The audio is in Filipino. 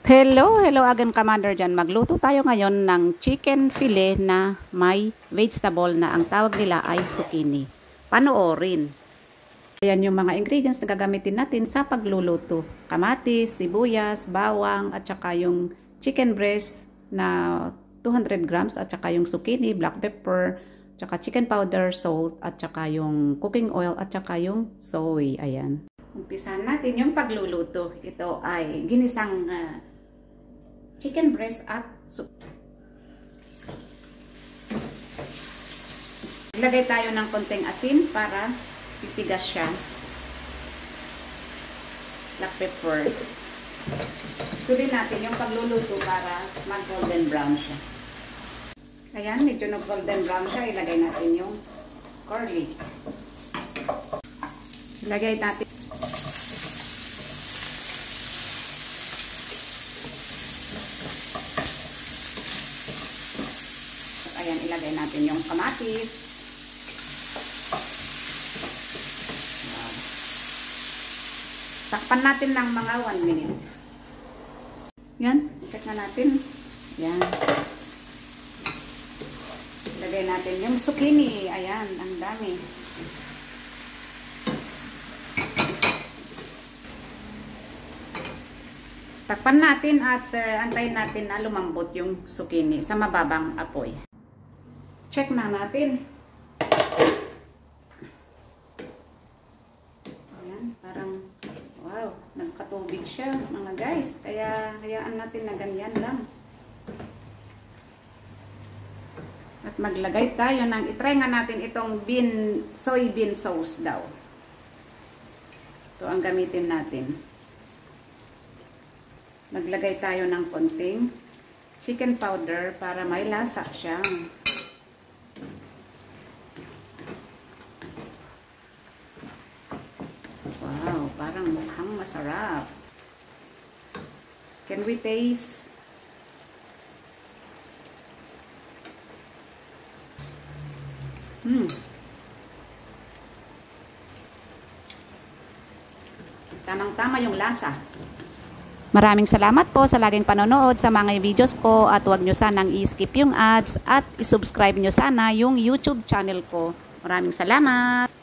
Hello again, Commander dyan. Magluto tayo ngayon ng chicken fillet na may vegetable na ang tawag nila ay zucchini. Panoorin. Ayan yung mga ingredients na gagamitin natin sa pagluluto. Kamatis, sibuyas, bawang, at saka yung chicken breast na 200 grams, at saka yung zucchini, black pepper, at saka chicken powder, salt, at saka yung cooking oil, at saka yung soy. Ayan. Umpisahan natin yung pagluluto. Ito ay ginisang chicken breast at soup. Ilagay tayo ng konting asin para titigas siya. Black pepper. Tuloy natin yung pagluluto para mag-golden brown siya. Ayan, medyo nag-golden brown siya. Ilagay natin yung garlic. Ilagay natin ayan, ilagay natin yung kamatis. Wow. Takpan natin ng mga 1 minute. Yan, check na natin. Yan. Ilagay natin yung zucchini. Ayan, ang dami. Takpan natin at antayin natin na lumambot yung zucchini sa mababang apoy. Check na natin. Ayan, parang wow, nagkatubig siya mga guys. Kaya hayaan natin na ganyan lang. At maglagay tayo ng, itry nga natin itong soybean sauce daw. Ito ang gamitin natin. Maglagay tayo ng konting chicken powder para may lasa siya. Wow, parang mukhang masarap. Can we taste? Tamang-tama yung lasa. Maraming salamat po sa laging panonood sa mga videos ko, at huwag nyo sanang i-skip yung ads at i-subscribe nyo sana yung YouTube channel ko. Maraming salamat!